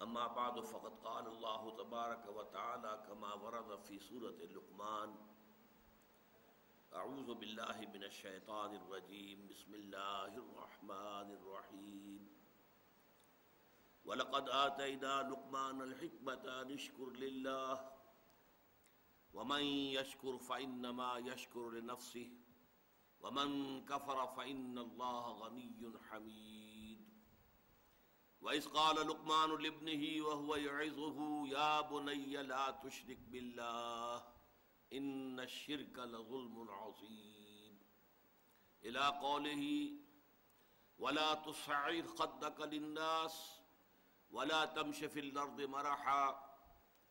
اما بعد فقد قال اللہ تبارک و تعالی كما ورد في سورة لقمان اعوذ باللہ من الشیطان الرجیم بسم اللہ الرحمن الرحیم وَلَقَدْ آتَيْنَا لُقْمَانَ الْحِكْمَةَ أَنِ اشْكُرْ لِلَّهِ وَمَنْ يَشْكُرْ فَإِنَّمَا يَشْكُرُ لِنَفْسِهِ وَمَنْ كَفَرَ فَإِنَّ اللَّهَ غَنِيٌّ حَمِيدٌ وَإِذْ قَالَ لُقْمَانُ لِابْنِهِ وَهُوَ يَعِظُهُ يَا بُنَيَّ لَا تُشْرِكْ بِاللَّهِ إِنَّ الشِّرْكَ لَظُلْمٌ عَظِيمٌ إِلَى قَوْلِهِ وَلَا تُصَعِّرْ خَدَّكَ لِلنَّاسِ وَلَا تَمْشِ فِي الْأَرْضِ مَرَحًا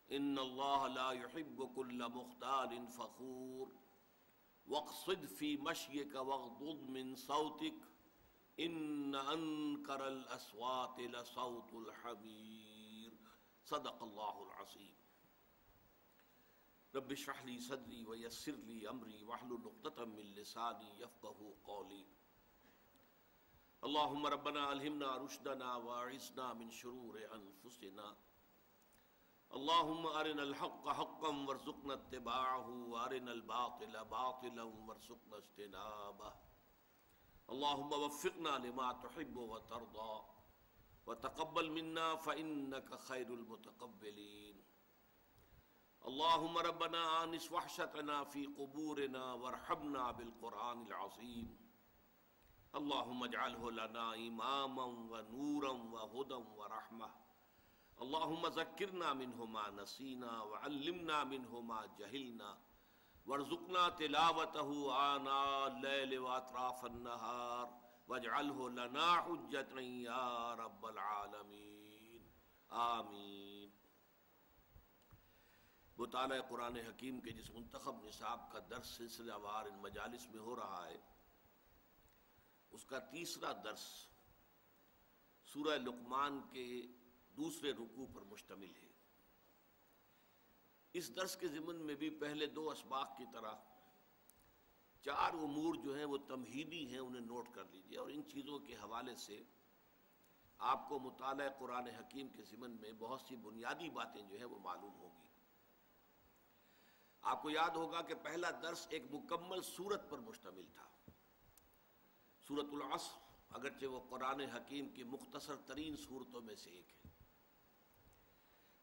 إِنَّ اللَّهَ لَا يُحِبُّ كُلَّ مُخْتَالٍ فَخُورٍ وَاقْصِدْ فِي مَشْيِكَ وَاغْضُضْ مِنْ صَوْتِكَ إِنَّ أَنْكَرَ الْأَصْوَاتِ لَصَوْتُ الْحَمِيرِ صدق اللہ العظیم۔ رب اشرح لي صدری ویسر لي امری واحلل عقدۃ من لسانی یفقہوا قولی۔ اللہم ربنا الہمنا رشدنا واعصمنا من شرور انفسنا، اللہم ارنا الحق حقا وارزقنا اتباعہ وارنا الباطل باطلا وارزقنا اجتنابہ، اللہم وفقنا لما تحب وترضى وتقبل منا فإنك خیر المتقبلین۔ اللہم ربنا آنس وحشتنا فی قبورنا وارحمنا بالقرآن العظیم، اللہم اجعلہ لنا اماما ونورا وہدى ورحمہ، اللہم ذکرنا منہ ما نسینا وعلمنا منہ ما جہلنا وارزقنا تلاوتہ آناء اللیل واطراف النہار واجعلہ لنا حجتا یا رب العالمین آمین۔ مطالعہ قرآن حکیم کے جس منتخب نصاب کا درس سلسلہ وار ان مجالس میں ہو رہا ہے، اس کا تیسرا درس سورہ لقمان کے دوسرے رکوع پر مشتمل ہے۔ اس درس کے ضمن میں بھی پہلے دو اسباق کی طرح چار امور جو ہیں وہ تمہیدی ہیں، انہیں نوٹ کر لیجئے، اور ان چیزوں کے حوالے سے آپ کو مطالعہ قرآن حکیم کے ضمن میں بہت سی بنیادی باتیں جو ہیں وہ معلوم ہوگی۔ آپ کو یاد ہوگا کہ پہلا درس ایک مکمل سورت پر مشتمل تھا، سورۃ العصر، اگرچہ وہ قرآن حکیم کی مختصر ترین سورتوں میں سے ایک ہے۔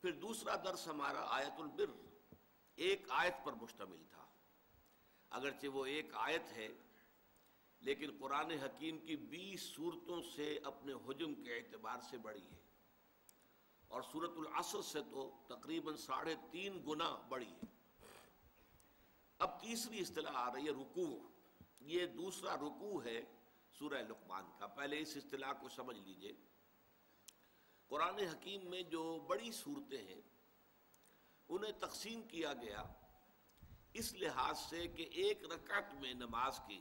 پھر دوسرا درس ہمارا آیت البر، ایک آیت پر مشتمل تھا، اگرچہ وہ ایک آیت ہے لیکن قرآن حکیم کی 20 سورتوں سے اپنے حجم کے اعتبار سے بڑی ہے، اور سورۃ العصر سے تو تقریباً 3.5 گنا بڑی ہے۔ اب تیسری اصطلاح آ رہی ہے رکوع، یہ دوسرا رکوع ہے سورہ لقمان کا۔ پہلے اس اصطلاح کو سمجھ لیجئے۔ قرآن حکیم میں جو بڑی صورتیں ہیں انہیں تقسیم کیا گیا اس لحاظ سے کہ ایک رکعت میں نماز کی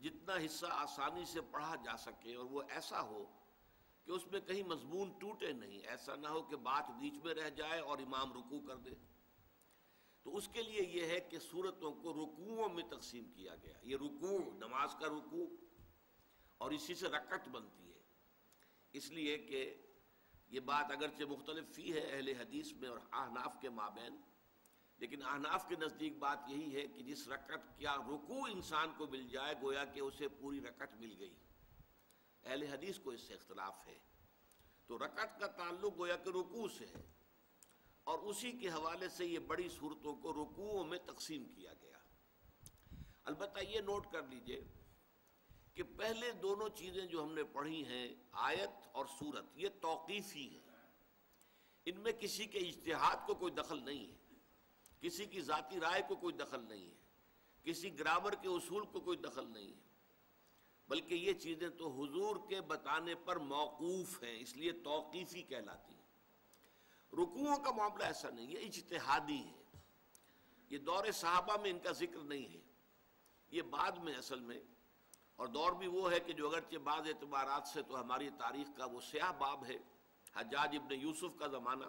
جتنا حصہ آسانی سے پڑھا جا سکے، اور وہ ایسا ہو کہ اس میں کہیں مضمون ٹوٹے نہیں، ایسا نہ ہو کہ بات بیچ میں رہ جائے اور امام رکوع کر دے۔ تو اس کے لیے یہ ہے کہ سورتوں کو رکوعوں میں تقسیم کیا گیا۔ یہ رکوع نماز کا رکوع، اور اسی سے رکعت بنتی ہے، اس لیے کہ یہ بات اگرچہ مختلف فی ہے اہل حدیث میں اور احناف کے مابین، لیکن احناف کے نزدیک بات یہی ہے کہ جس رکعت کیا رکوع انسان کو مل جائے گویا کہ اسے پوری رکعت مل گئی۔ اہل حدیث کو اس سے اختلاف ہے، تو رکعت کا تعلق گویا کہ رکوع سے ہے، اور اسی کے حوالے سے یہ بڑی صورتوں کو رکوعوں میں تقسیم کیا گیا۔ البتہ یہ نوٹ کر لیجئے کہ پہلے دونوں چیزیں جو ہم نے پڑھی ہیں، آیت اور سورت، یہ توقیفی ہیں، ان میں کسی کے اجتہاد کو کوئی دخل نہیں ہے، کسی کی ذاتی رائے کو کوئی دخل نہیں ہے، کسی گرامر کے اصول کو کوئی دخل نہیں ہے، بلکہ یہ چیزیں تو حضور کے بتانے پر موقوف ہیں، اس لیے توقیفی کہلاتی ہیں۔ رکوعوں کا معاملہ ایسا نہیں، یہ اجتہادی ہے، یہ دور صحابہ میں ان کا ذکر نہیں ہے، یہ بعد میں اصل میں، اور دور بھی وہ ہے کہ جو اگرچہ بعض اعتبارات سے تو ہماری تاریخ کا وہ سیاہ باب ہے۔ حجاج ابن یوسف کا زمانہ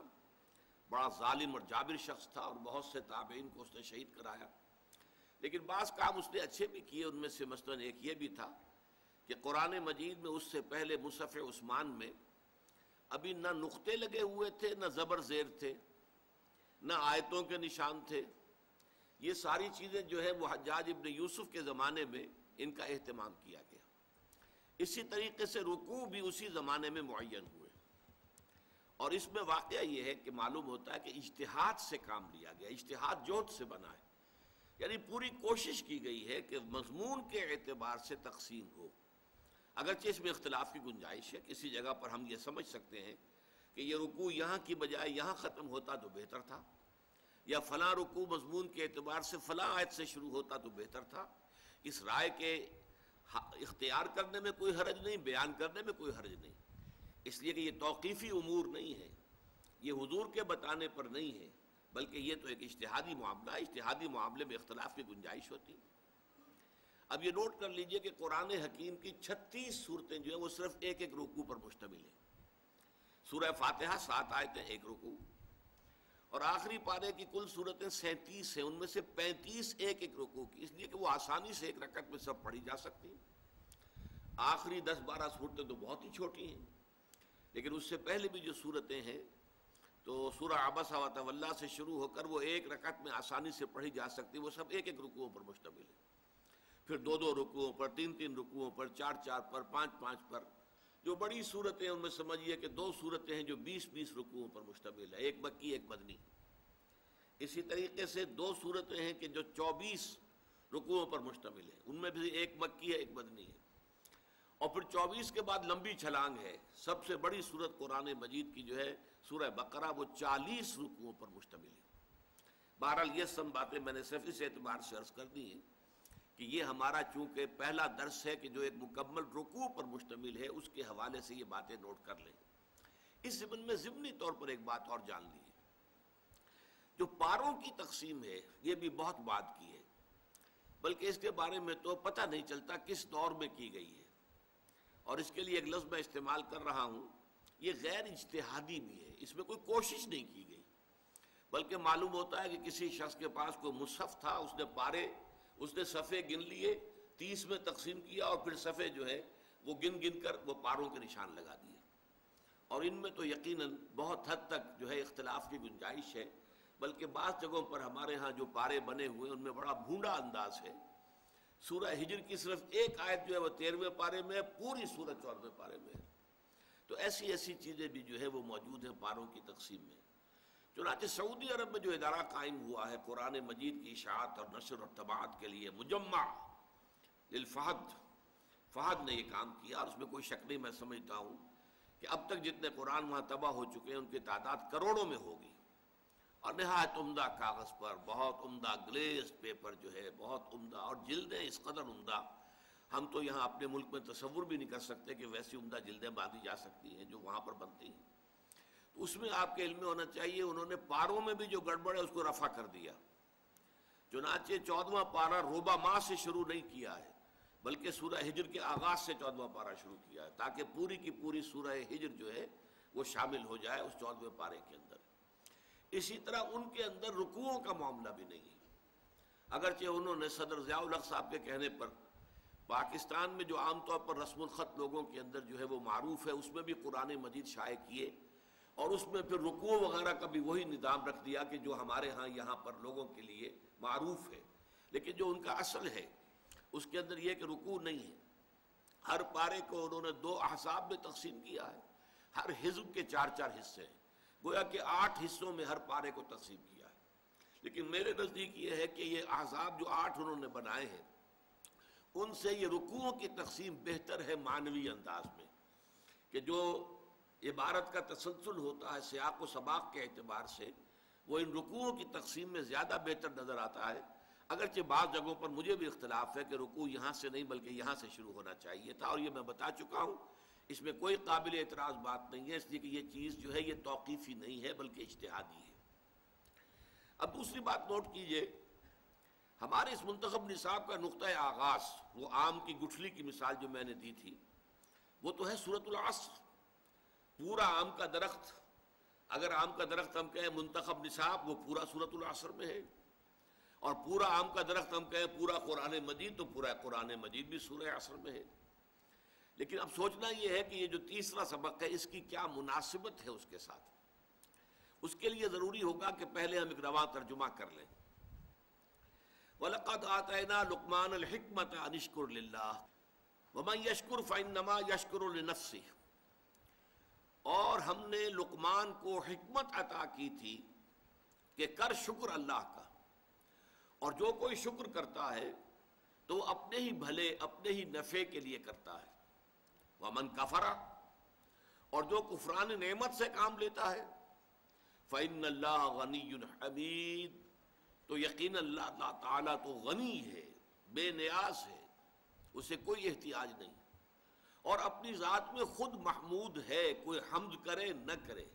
بڑا ظالم اور جابر شخص تھا، اور بہت سے تابعین کو اس نے شہید کرایا، لیکن بعض کام اس نے اچھے بھی کیے، ان میں سے مثلاً ایک یہ بھی تھا کہ قرآن مجید میں اس سے پہلے مصحف عثمان میں ابھی نہ نقطے لگے ہوئے تھے، نہ زبر زیر تھے، نہ آیتوں کے نشان تھے. یہ ساری چیزیں جو ہے وہ حجاج ابن یوسف کے زمانے میں ان کا اہتمام کیا گیا. اسی طریقے سے رکوع بھی اسی زمانے میں معین ہوئے. اور اس میں واقعہ یہ ہے کہ معلوم ہوتا ہے کہ اجتہاد سے کام لیا گیا، اجتہاد جہد سے بنا ہے، یعنی پوری کوشش کی گئی ہے کہ مضمون کے اعتبار سے تقسیم ہو. اگرچہ اس میں اختلاف کی گنجائش ہے، کسی جگہ پر ہم یہ سمجھ سکتے ہیں کہ یہ رکوع یہاں کی بجائے یہاں ختم ہوتا تو بہتر تھا، یا فلاں رکوع مضمون کے اعتبار سے فلاں آیت سے شروع ہوتا تو بہتر تھا. اس رائے کے اختیار کرنے میں کوئی حرج نہیں، بیان کرنے میں کوئی حرج نہیں، اس لیے کہ یہ توقیفی امور نہیں ہے، یہ حضور کے بتانے پر نہیں ہے، بلکہ یہ تو ایک اجتہادی معاملہ ہے. اجتہادی معاملے میں اختلاف کی گنجائش ہوتی ہے. اب یہ نوٹ کر لیجئے کہ قرآن حکیم کی 36 صورتیں جو ہیں وہ صرف ایک ایک رکوع پر مشتمل ہیں. سورہ فاتحہ 7 آیتیں، ایک رکوع، اور آخری پارے کی کل صورتیں 37 ہیں، ان میں سے 35 ایک ایک رکوع کی، اس لیے کہ وہ آسانی سے ایک رکعت میں سب پڑھی جا سکتی ہیں. آخری 10-12 صورتیں تو بہت ہی چھوٹی ہیں، لیکن اس سے پہلے بھی جو صورتیں ہیں تو سورہ عبسہ وتولیٰ سے شروع ہو کر وہ ایک رکعت میں آسانی سے پڑھی جا سکتی، وہ سب ایک ایک رکوعوں پر مشتمل ہیں. پھر 2-2 رکوعوں پر، 3-3 رکوعوں پر، 4-4 پر، 5-5 پر. جو بڑی صورتیں ان میں سمجھیے کہ 2 صورتیں ہیں جو 20-20 رکوعوں پر مشتمل ہے، ایک مکی ایک مدنی. اسی طریقے سے 2 صورتیں ہیں کہ جو 24 رکوعوں پر مشتمل ہیں، ان میں بھی ایک مکی ہے ایک مدنی ہے. اور پھر 24 کے بعد لمبی چھلانگ ہے، سب سے بڑی صورت قرآن مجید کی جو ہے سورہ بقرہ، وہ 40 رکوعوں پر مشتمل ہے. بہرحال یہ سب باتیں میں نے صرف اس اعتبار سے عرض کر دی ہیں کہ یہ ہمارا چونکہ پہلا درس ہے کہ جو ایک مکمل رکوع پر مشتمل ہے، اس کے حوالے سے یہ باتیں نوٹ کر لیں. اس ضمن میں ضمنی طور پر ایک بات اور جان لیجیے، جو پاروں کی تقسیم ہے یہ بھی بہت بات کی ہے، بلکہ اس کے بارے میں تو پتہ نہیں چلتا کس دور میں کی گئی ہے. اور اس کے لیے ایک لفظ میں استعمال کر رہا ہوں، یہ غیر اجتہادی بھی ہے، اس میں کوئی کوشش نہیں کی گئی، بلکہ معلوم ہوتا ہے کہ کسی شخص کے پاس کوئی مصحف تھا، اس نے پارے، اس نے صفحے گن لیے، 30 میں تقسیم کیا، اور پھر صفحے جو ہے وہ گن گن کر وہ پاروں کے نشان لگا دیے. اور ان میں تو یقیناً بہت حد تک جو ہے اختلاف کی گنجائش ہے، بلکہ بعض جگہوں پر ہمارے ہاں جو پارے بنے ہوئے ان میں بڑا بھونڈا انداز ہے. سورہ ہجر کی صرف ایک آیت جو ہے وہ 13ویں پارے میں ہے، پوری سورہ 14ویں پارے میں ہے. تو ایسی ایسی چیزیں بھی جو ہے وہ موجود ہیں پاروں کی تقسیم میں. چنانچہ سعودی عرب میں جو ادارہ قائم ہوا ہے قرآن مجید کی اشاعت اور نشر اور طباعت کے لیے، مجمع للفہد، فہد نے یہ کام کیا، اور اس میں کوئی شک نہیں، میں سمجھتا ہوں کہ اب تک جتنے قرآن وہاں طبع ہو چکے ہیں ان کی تعداد کروڑوں میں ہوگی. اور نہایت عمدہ کاغذ پر، بہت عمدہ گلیز پیپر جو ہے، بہت عمدہ، اور جلدیں اس قدر عمدہ، ہم تو یہاں اپنے ملک میں تصور بھی نہیں کر سکتے کہ ویسی عمدہ جلدیں باندھی جا سکتی ہیں جو وہاں پر بنتی ہیں. تو اس میں آپ کے علم میں ہونا چاہیے انہوں نے پاروں میں بھی جو گڑبڑ ہے اس کو رفع کر دیا. چنانچہ 14واں پارہ ربع ماہ سے شروع نہیں کیا ہے، بلکہ سورہ ہجر کے آغاز سے 14واں پارہ شروع کیا ہے، تاکہ پوری کی پوری سورہ ہجر جو ہے وہ شامل ہو جائے اس 14ویں پارے کے اندر. اسی طرح ان کے اندر رکوعوں کا معاملہ بھی نہیں ہے، اگرچہ انہوں نے صدر ضیاء الحق صاحب کے کہنے پر پاکستان میں جو عام طور پر رسم الخط لوگوں کے اندر جو ہے وہ معروف ہے، اس میں بھی قرآن مجید شائع کیے، اور اس میں پھر رکوع وغیرہ کا بھی وہی نظام رکھ دیا کہ جو ہمارے ہاں یہاں پر لوگوں کے لیے معروف ہے. لیکن جو ان کا اصل ہے اس کے اندر یہ کہ رکوع نہیں ہے. ہر پارے کو انہوں نے 2 احزاب میں تقسیم کیا ہے، ہر حزب کے 4-4 حصے ہیں، گویا کہ 8 حصوں میں ہر پارے کو تقسیم کیا ہے. لیکن میرے نزدیک یہ ہے کہ یہ احزاب جو 8 انہوں نے بنائے ہیں ان سے یہ رکوعوں کی تقسیم بہتر ہے معنوی انداز میں، کہ جو عبارت کا تسلسل ہوتا ہے سیاق و سباق کے اعتبار سے وہ ان رکوعوں کی تقسیم میں زیادہ بہتر نظر آتا ہے. اگرچہ بعض جگہوں پر مجھے بھی اختلاف ہے کہ رکوع یہاں سے نہیں بلکہ یہاں سے شروع ہونا چاہیے تھا، اور یہ میں بتا چکا ہوں، اس میں کوئی قابل اعتراض بات نہیں ہے، اس لیے کہ یہ چیز جو ہے یہ توقیفی نہیں ہے بلکہ اجتہادی ہے. اب دوسری بات نوٹ کیجئے، ہمارے اس منتخب نصاب کا نقطہ آغاز، وہ آم کی گٹھلی کی مثال جو میں نے دی تھی، وہ تو ہے سورۃ العصر. پورا آم کا درخت، اگر آم کا درخت ہم کہیں منتخب نصاب، وہ پورا سورۃ العصر میں ہے، اور پورا آم کا درخت ہم کہیں پورا قرآن مجید، تو پورا قرآن مجید بھی سورہ عصر میں ہے. لیکن اب سوچنا یہ ہے کہ یہ جو تیسرا سبق ہے اس کی کیا مناسبت ہے اس کے ساتھ. اس کے لیے ضروری ہوگا کہ پہلے ہم ایک رواں ترجمہ کر لیں. وَلَقَدْ آتَيْنَا لُقْمَانَ الْحِكْمَةَ أَنِ اشْكُرْ لِلَّهِ وَمَنْ يَشْكُرْ فَإِنَّمَا يَشْكُرُ لِنَفْسِهِ. اور ہم نے لقمان کو حکمت عطا کی تھی کہ کر شکر اللہ کا، اور جو کوئی شکر کرتا ہے تو وہ اپنے ہی بھلے اپنے ہی نفع کے لیے کرتا ہے. وَمَنْ كَفَرَ، اور جو کفران نعمت سے کام لیتا ہے، فَإِنَّ اللَّهَ غَنِيٌّ حَمِيدٌ، تو یقین اللہ تعالیٰ تو غنی ہے، بے نیاز ہے، اسے کوئی احتیاج نہیں، اور اپنی ذات میں خود محمود ہے، کوئی حمد کرے نہ کرے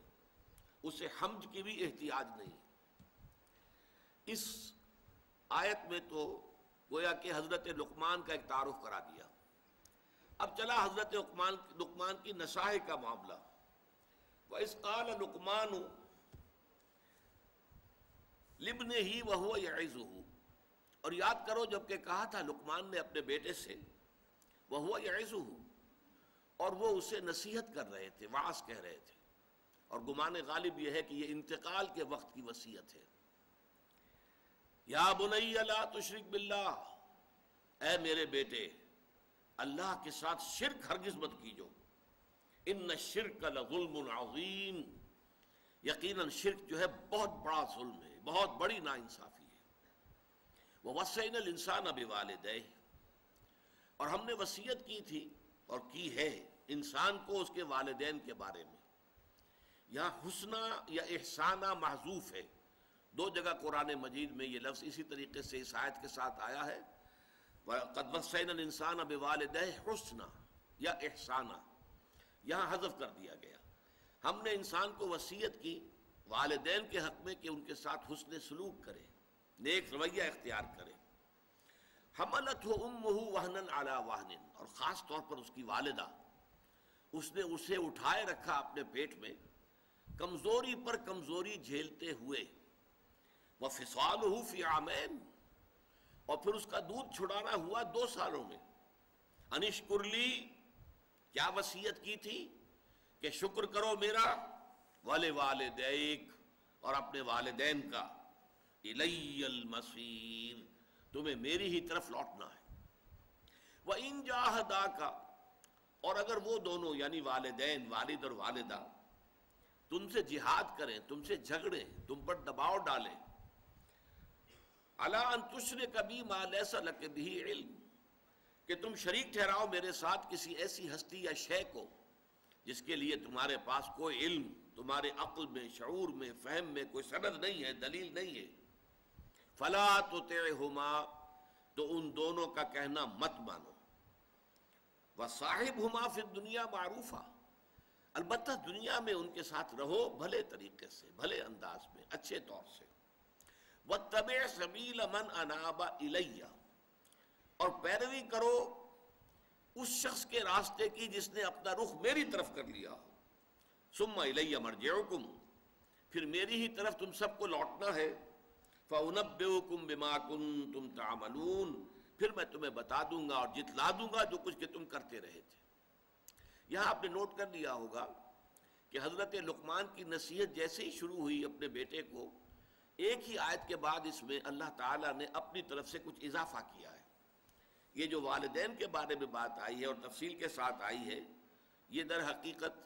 اسے حمد کی بھی احتیاج نہیں. اس آیت میں تو گویا کہ حضرت لقمان کا ایک تعارف کرا دیا. اب چلا حضرت لقمان کی نصائح کا معاملہ. وَإِذْ قَالَ لُقْمَانُ لِابْنِهِ وَهُوَ يَعِظُهُ، اور یاد کرو جب کہ کہا تھا لقمان نے اپنے بیٹے سے، وَهُوَ يَعِظُهُ، اور وہ اسے نصیحت کر رہے تھے، وعظ کہہ رہے تھے، اور گمان غالب یہ ہے کہ یہ انتقال کے وقت کی وصیت ہے. یا بنی لا تشرک باللہ، اے میرے بیٹے اللہ کے ساتھ شرک ہرگز مت کیجو. ان الشرک لظلم عظیم، یقیناً شرک جو ہے بہت بڑا ظلم ہے، بہت بڑی ناانصافی ہے. ووصینا الانسان بوالدیہ، اور ہم نے وصیت کی تھی اور کی ہے انسان کو اس کے والدین کے بارے میں. یہاں حسنہ یا احسانہ محذوف ہے، دو جگہ قرآن مجید میں یہ لفظ اسی طریقے سے اس آیت کے ساتھ آیا ہے. قد وصینا الانسان بوالدیہ حسنہ یا احسانہ، یہاں حذف کر دیا گیا. ہم نے انسان کو وصیت کی والدین کے حق میں کہ ان کے ساتھ حسن سلوک کرے، نیک رویہ اختیار کرے. حملتہ امہ وہنا علی وہن، اور خاص طور پر اس کی والدہ، اس نے اسے اٹھائے رکھا اپنے پیٹ میں کمزوری پر کمزوری جھیلتے ہوئے. وفصالہ فی عامین، اور پھر اس کا دودھ چھڑانا ہوا 2 سالوں میں. ان اشکر لی، کیا وصیت کی تھی کہ شکر کرو میرا، ولوالدیک، اور اپنے والدین کا. الی المصیر، تمہیں میری ہی طرف لوٹنا ہے. وَإِن جَاهَدَاكَ، اور اگر وہ دونوں یعنی والدین، والد اور والدہ، تم سے جہاد کریں، تم سے جھگڑیں، تم پر دباؤ ڈالیں، عَلَىٰ أَن تُشْرِكَ بِي مَا لَيْسَ لَكَ بِهِ عِلْمٌ، کہ تم شریک ٹھہراؤ میرے ساتھ کسی ایسی ہستی یا شے کو جس کے لیے تمہارے پاس کوئی علم، تمہارے عقل میں، شعور میں، فہم میں کوئی سند نہیں ہے، دلیل نہیں ہے. فَلَا تُطِعْهُمَا، تو ان دونوں کا کہنا مت مانو. وَصَاحِبْهُمَا فِي الدُّنْيَا مَعْرُوفًا، البتہ دنیا میں ان کے ساتھ رہو بھلے طریقے سے، بھلے انداز میں، اچھے طور سے. وَاتَّبِعْ سَبِيلَ مَنْ أَنَابَ إِلَيَّ، اور پیروی کرو اس شخص کے راستے کی جس نے اپنا رخ میری طرف کر لیا ہو. ثم الی مرجعکم، پھر میری ہی طرف تم سب کو لوٹنا ہے. فانبئکم بما کنتم تعملون، پھر میں تمہیں بتا دوں گا اور جتلا دوں گا جو کچھ کہ تم کرتے رہے تھے. یہاں آپ نے نوٹ کر لیا ہوگا کہ حضرت لقمان کی نصیحت جیسے ہی شروع ہوئی اپنے بیٹے کو، ایک ہی آیت کے بعد اس میں اللہ تعالیٰ نے اپنی طرف سے کچھ اضافہ کیا ہے. یہ جو والدین کے بارے میں بات آئی ہے اور تفصیل کے ساتھ آئی ہے، یہ در حقیقت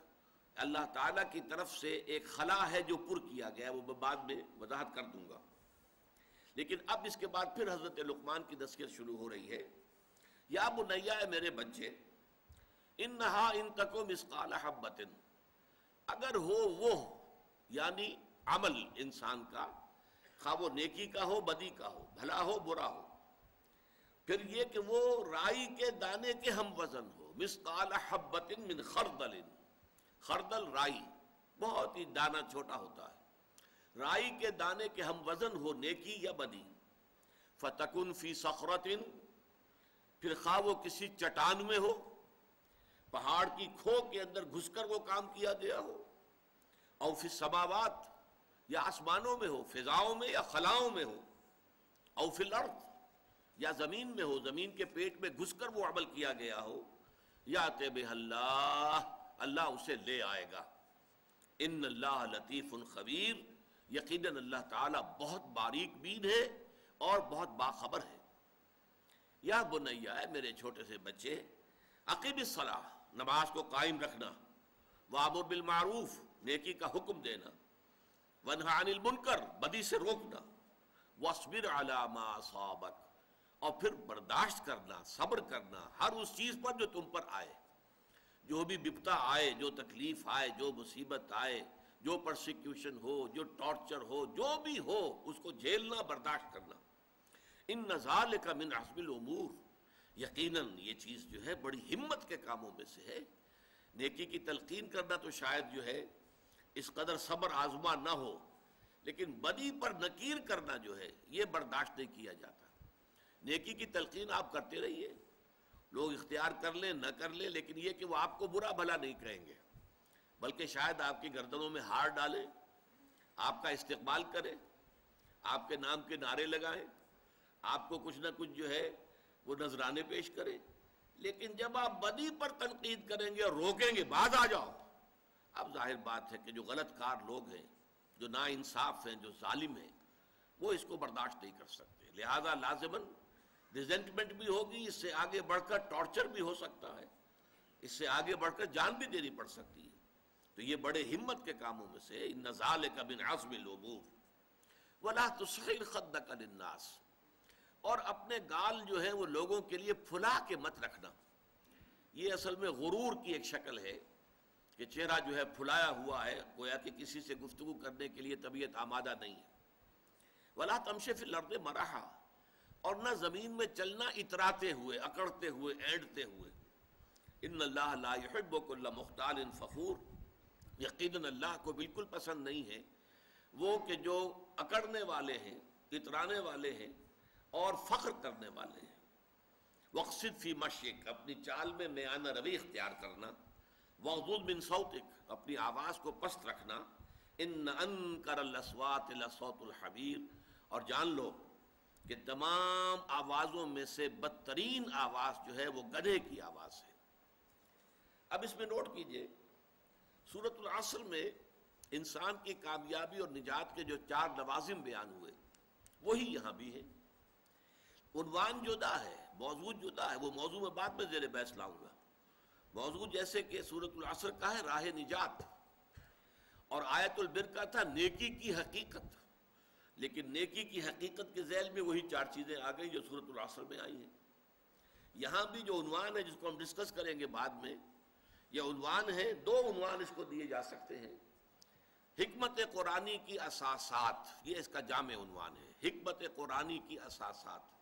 اللہ تعالیٰ کی طرف سے ایک خلا ہے جو پر کیا گیا، وہ میں بعد میں وضاحت کر دوں گا. لیکن اب اس کے بعد پھر حضرت لقمان کی نصیحت شروع ہو رہی ہے. یا بنیا، اے میرے بچے، انہا ان تکو مثقال حبۃ، اگر ہو وہ یعنی عمل انسان کا، خواہ وہ نیکی کا ہو بدی کا ہو، بھلا ہو برا ہو، پھر یہ کہ وہ رائی کے دانے کے ہم وزن ہو. مثقال حبۃ من خردل، خردل رائی، بہت ہی دانہ چھوٹا ہوتا ہے، رائی کے دانے کے ہم وزن ہو نیکی یا بدی. فتکن فی صخرۃ، پھر خواہ وہ کسی چٹان میں ہو، پہاڑ کی کھو کے اندر گھس کر وہ کام کیا گیا ہو. او فی السماوات، یا آسمانوں میں ہو، فضاؤں میں یا خلاؤں میں ہو. او فی الارض، یا زمین میں ہو، زمین کے پیٹ میں گھس کر وہ عمل کیا گیا ہو. یاتی بہ اللہ، اللہ اسے لے آئے گا. ان اللہ لطیف خبیر، یقیناً اللہ تعالیٰ بہت باریک بین ہے اور بہت باخبر ہے. یا بنیا، ہے میرے چھوٹے سے بچے، اقیم الصلاۃ، نماز کو قائم رکھنا، وامر بالمعروف، نیکی کا حکم دینا، وانہا عن المنکر، بدی سے روکنا، واصبر علی ما اصابک، اور پھر برداشت کرنا، صبر کرنا ہر اس چیز پر جو تم پر آئے، جو بھی بپتا آئے، جو تکلیف آئے، جو مصیبت آئے، جو پرسیکیوشن ہو، جو ٹارچر ہو، جو بھی ہو، اس کو جھیلنا، برداشت کرنا. ان ذالک من عزم الامور، یقیناً یہ چیز جو ہے بڑی ہمت کے کاموں میں سے ہے. نیکی کی تلقین کرنا تو شاید جو ہے اس قدر صبر آزما نہ ہو، لیکن بدی پر نکیر کرنا جو ہے یہ برداشت نہیں کیا جاتا. نیکی کی تلقین آپ کرتے رہیے، لوگ اختیار کر لیں نہ کر لیں، لیکن یہ کہ وہ آپ کو برا بھلا نہیں کہیں گے، بلکہ شاید آپ کی گردنوں میں ہار ڈالیں، آپ کا استقبال کریں، آپ کے نام کے نعرے لگائیں، آپ کو کچھ نہ کچھ جو ہے وہ نذرانے پیش کریں. لیکن جب آپ بدی پر تنقید کریں گے اور روکیں گے باز آ جاؤ، اب ظاہر بات ہے کہ جو غلط کار لوگ ہیں، جو نا انصاف ہیں، جو ظالم ہیں، وہ اس کو برداشت نہیں کر سکتے. لہذا لازماً ریزنٹمنٹ بھی ہوگی، اس سے آگے بڑھ کر ٹارچر بھی ہو سکتا ہے، اس سے آگے بڑھ کر جان بھی دینی پڑ سکتی ہے. تو یہ بڑے ہمت کے کاموں میں سے ان ذالک من عزم الامور. ولا تصغر خدک للناس، اور اپنے گال جو ہے وہ لوگوں کے لیے پھلا کے مت رکھنا. یہ اصل میں غرور کی ایک شکل ہے کہ چہرہ جو ہے پھلایا ہوا ہے، گویا کہ کسی سے گفتگو کرنے کے لیے طبیعت آمادہ نہیں ہے. ولا تمشی فی الارض مرحا، اور نہ زمین میں چلنا اتراتے ہوئے، اکڑتے ہوئے، اینڈتے ہوئے. ان اللہ لا یحب کل مختال فخور، یقیناً اللہ کو بالکل پسند نہیں ہے وہ کہ جو اکڑنے والے ہیں، اترانے والے ہیں اور فخر کرنے والے ہیں. وقصد فی مشیک، اپنی چال میں میانہ روی اختیار کرنا. وغضض من صوتک، اپنی آواز کو پست رکھنا. ان انکر الاصوات لصوت الحمیر، اور جان لو کہ تمام آوازوں میں سے بدترین آواز جو ہے وہ گدھے کی آواز ہے. اب اس میں نوٹ کیجئے، سورۃ العصر میں انسان کی کامیابی اور نجات کے جو 4 لوازم بیان ہوئے وہی یہاں بھی ہیں. عنوان جدا ہے، موضوع جدا ہے، وہ موضوع میں بعد میں زیر بحث لاؤں گا. موضوع جیسے کہ سورۃ العصر کا ہے راہ نجات، اور آیت البر کا تھا نیکی کی حقیقت، لیکن نیکی کی حقیقت کے ذیل میں وہی 4 چیزیں آ گئی جو سورۃ العصر میں آئی ہیں. یہاں بھی جو عنوان ہے جس کو ہم ڈسکس کریں گے بعد میں، یہ عنوان ہے، 2 عنوان اس کو دیے جا سکتے ہیں. حکمت قرآنی کی اساسات، یہ اس کا جامع عنوان ہے، حکمت قرآنی کی اساسات،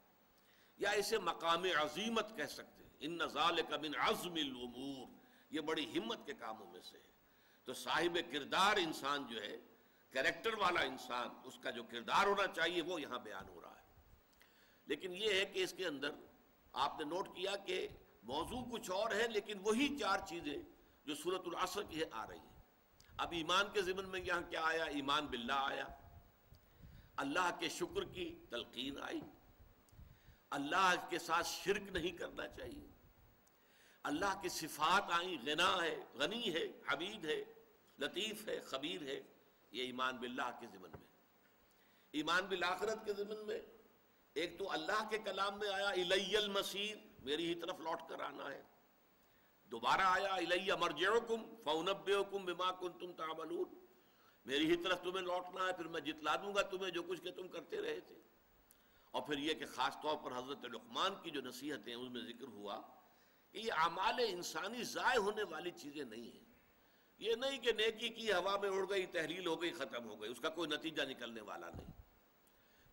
یا اسے مقام عظیمت کہہ سکتے ہیں. ان ذالک من عزم الامور، یہ بڑی ہمت کے کاموں میں سے ہے. تو صاحب کردار انسان جو ہے، کریکٹر والا انسان، اس کا جو کردار ہونا چاہیے وہ یہاں بیان ہو رہا ہے. لیکن یہ ہے کہ اس کے اندر آپ نے نوٹ کیا کہ موضوع کچھ اور ہے، لیکن وہی 4 چیزیں جو سورۃ العصر کی ہے آ رہی ہیں. اب ایمان کے ضمن میں یہاں کیا آیا؟ ایمان باللہ آیا، اللہ کے شکر کی تلقین آئی، اللہ کے ساتھ شرک نہیں کرنا چاہیے، اللہ کی صفات آئیں، غنا ہے، غنی ہے، حمید ہے، لطیف ہے، خبیر ہے. یہ ایمان باللہ کے ضمن میں. ایمان بالآخرت کے ضمن میں ایک تو اللہ کے کلام میں آیا الی المصیر، میری ہی طرف لوٹ کر آنا ہے. دوبارہ آیا الی مرجعکم فانبئکم بما کنتم تعملون، میری ہی طرف تمہیں لوٹنا ہے، پھر میں جتلا دوں گا تمہیں جو کچھ کہ تم کرتے رہے تھے. اور پھر یہ کہ خاص طور پر حضرت لقمان کی جو نصیحتیں اس میں ذکر ہوا کہ یہ اعمال انسانی ضائع ہونے والی چیزیں نہیں ہیں. یہ نہیں کہ نیکی کی ہوا میں اڑ گئی، تحلیل ہو گئی، ختم ہو گئی، اس کا کوئی نتیجہ نکلنے والا نہیں.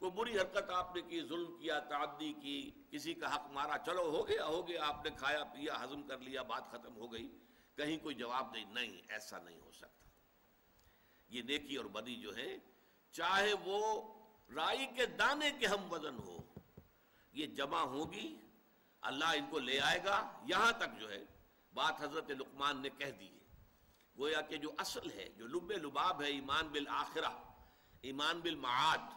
کوئی بری حرکت آپ نے کی، ظلم کیا، تعدی کی، کسی کا حق مارا، چلو ہو گیا، آپ نے کھایا پیا، ہضم کر لیا، بات ختم ہو گئی، کہیں کوئی جواب نہیں. ایسا نہیں ہو سکتا. یہ نیکی اور بدی جو ہے، چاہے وہ رائی کے دانے کے ہم وزن ہو، یہ جمع ہوگی، اللہ ان کو لے آئے گا. یہاں تک جو ہے بات حضرت لقمان نے کہہ دی ہے. گویا کہ جو اصل ہے، جو لب لباب ہے ایمان بالآخرہ، ایمان بالمعاد،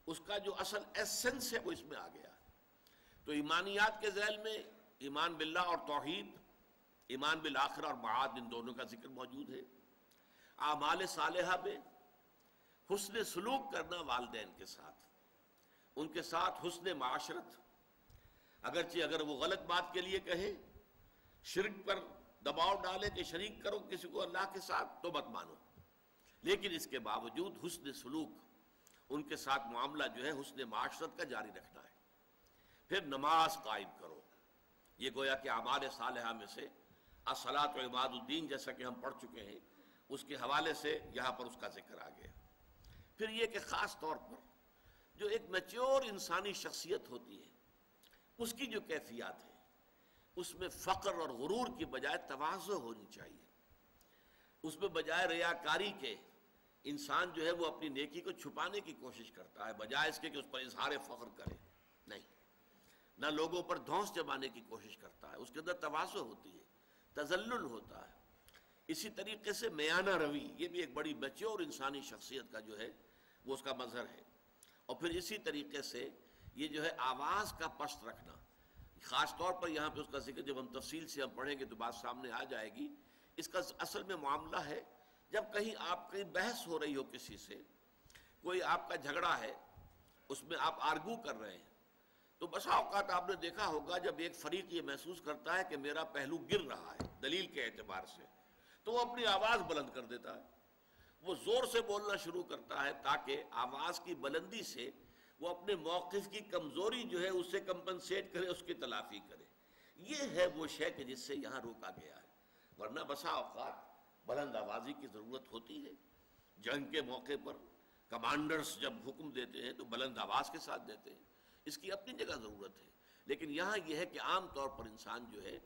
اس کا جو اصل ایسنس ہے وہ اس میں آ گیا. تو ایمانیات کے ذیل میں ایمان باللہ اور توحید، ایمان بالآخرہ اور معاد ان دونوں کا ذکر موجود ہے۔ اعمال صالحہ میں حسن سلوک کرنا والدین کے ساتھ، ان کے ساتھ حسن معاشرت، اگرچہ اگر وہ غلط بات کے لیے کہے، شرک پر دباؤ ڈالے کہ شریک کرو کسی کو اللہ کے ساتھ تو مت مانو، لیکن اس کے باوجود حسن سلوک، ان کے ساتھ معاملہ جو ہے حسن معاشرت کا جاری رکھنا ہے۔ پھر نماز قائم کرو، یہ گویا کہ اعمال صالحہ میں سے الصلاۃ و عماد الدین جیسا کہ ہم پڑھ چکے ہیں، اس کے حوالے سے یہاں پر اس کا ذکر آ گیا۔ پھر یہ کہ خاص طور پر جو ایک میچور انسانی شخصیت ہوتی ہے، اس کی جو کیفیات ہے، اس میں فقر اور غرور کی بجائے تواضع ہونی چاہیے۔ اس میں بجائے ریاکاری کے انسان جو ہے وہ اپنی نیکی کو چھپانے کی کوشش کرتا ہے، بجائے اس کے کہ اس پر اظہار فخر کرے، نہیں، نہ لوگوں پر دھونس جمانے کی کوشش کرتا ہے، اس کے اندر تواضع ہوتی ہے، تذلل ہوتا ہے۔ اسی طریقے سے میانہ روی، یہ بھی ایک بڑی میچور انسانی شخصیت کا جو ہے وہ اس کا مظہر ہے۔ اور پھر اسی طریقے سے یہ جو ہے آواز کا پست رکھنا، خاص طور پر یہاں پہ اس کا ذکر جب ہم تفصیل سے ہم پڑھیں گے تو بات سامنے آ جائے گی۔ اس کا اصل میں معاملہ ہے جب کہیں آپ کی بحث ہو رہی ہو کسی سے، کوئی آپ کا جھگڑا ہے، اس میں آپ آرگو کر رہے ہیں، تو بسا اوقات آپ نے دیکھا ہوگا جب ایک فریق یہ محسوس کرتا ہے کہ میرا پہلو گر رہا ہے دلیل کے اعتبار سے، تو وہ اپنی آواز بلند کر دیتا ہے، وہ زور سے بولنا شروع کرتا ہے تاکہ آواز کی بلندی سے وہ اپنے موقف کی کمزوری جو ہے اسے کمپنسیٹ کرے، اس کی تلافی کرے۔ یہ ہے وہ شے کہ جس سے یہاں روکا گیا ہے، ورنہ بسا اوقات بلند آوازی کی ضرورت ہوتی ہے۔ جنگ کے موقع پر کمانڈرز جب حکم دیتے ہیں تو بلند آواز کے ساتھ دیتے ہیں، اس کی اپنی جگہ ضرورت ہے، لیکن یہاں یہ ہے کہ عام طور پر انسان جو ہے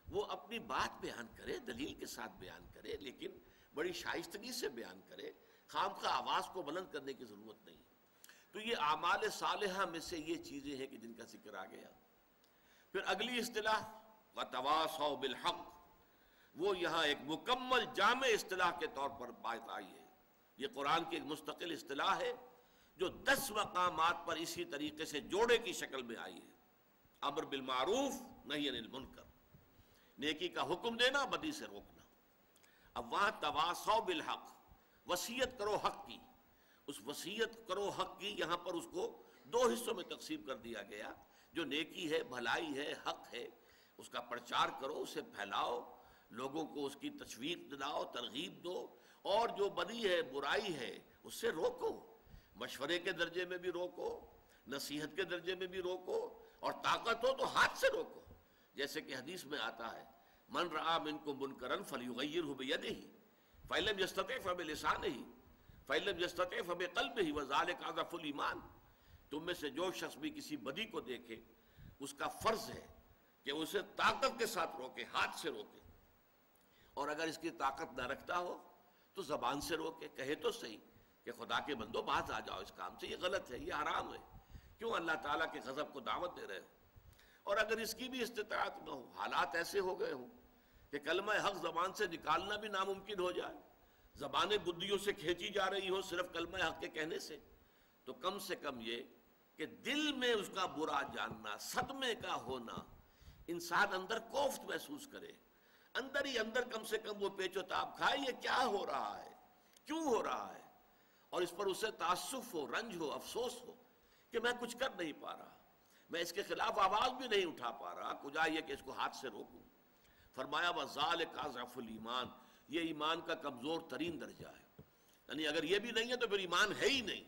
وہ اپنی بات بیان کرے، دلیل کے ساتھ بیان کرے، لیکن بڑی شائستگی سے بیان کرے، خامخواہ آواز کو بلند کرنے کی ضرورت نہیں۔ تو یہ اعمال صالحہ میں سے یہ چیزیں ہیں کہ جن کا ذکر آ گیا۔ پھر اگلی اصطلاح وَتَوَاصَوْا بِالْحَقِّ، وہ یہاں ایک مکمل جامع اصطلاح کے طور پر بات آئی ہے۔ یہ قرآن کی ایک مستقل اصطلاح ہے جو 10 مقامات پر اسی طریقے سے جوڑے کی شکل میں آئی ہے۔ امر بالمعروف نہی عن المنکر، نیکی کا حکم دینا، بدی سے روکنا۔ اب وہاں تواصوا بالحق، وصیت کرو حق کی، اس وصیت کرو حق کی یہاں پر اس کو 2 حصوں میں تقسیم کر دیا گیا۔ جو نیکی ہے، بھلائی ہے، حق ہے، اس کا پرچار کرو، اسے پھیلاؤ، لوگوں کو اس کی تشویق دلاؤ، ترغیب دو، اور جو بدی ہے، برائی ہے، اس سے روکو، مشورے کے درجے میں بھی روکو، نصیحت کے درجے میں بھی روکو، اور طاقت ہو تو ہاتھ سے روکو، جیسے کہ حدیث میں آتا ہے من رآ منکم منکرا فلیغیرہ بیدہ فإن لم یستطع فبلسانہ فإن لم یستطع فبقلبہ وذلک اضعف الایمان۔ تم میں سے جو شخص بھی کسی بدی کو دیکھے، اس کا فرض ہے کہ اسے طاقت کے ساتھ روکے، ہاتھ سے روکے، اور اگر اس کی طاقت نہ رکھتا ہو تو زبان سے روکے، کہے تو صحیح کہ خدا کے بندو باز آ جاؤ اس کام سے، یہ غلط ہے، یہ حرام ہے، کیوں اللہ تعالیٰ کے غضب کو دعوت دے رہے ہو۔ اور اگر اس کی بھی استطاعت نہ ہو، حالات ایسے ہو گئے ہوں کہ کلمہ حق زبان سے نکالنا بھی ناممکن ہو جائے، زبانیں گدیوں سے کھینچی جا رہی ہو صرف کلمہ حق کے کہنے سے، تو کم سے کم یہ کہ دل میں اس کا برا جاننا، صدمے کا ہونا، انسان اندر کوفت محسوس کرے، اندر ہی اندر کم سے کم وہ پیچ و تاب کھائے، یہ کیا ہو رہا ہے، کیوں ہو رہا ہے، اور اس پر اسے تعسف ہو، رنج ہو، افسوس ہو کہ میں کچھ کر نہیں پا رہا، میں اس کے خلاف آواز بھی نہیں اٹھا پا رہا، کجا یہ کہ اس کو ہاتھ سے روکوں۔ فرمایا وَذَلِكَ أَضْعَفُ الْإِيمَانِ، یہ ایمان کا کمزور ترین درجہ ہے، یعنی اگر یہ بھی نہیں ہے تو پھر ایمان ہے ہی نہیں۔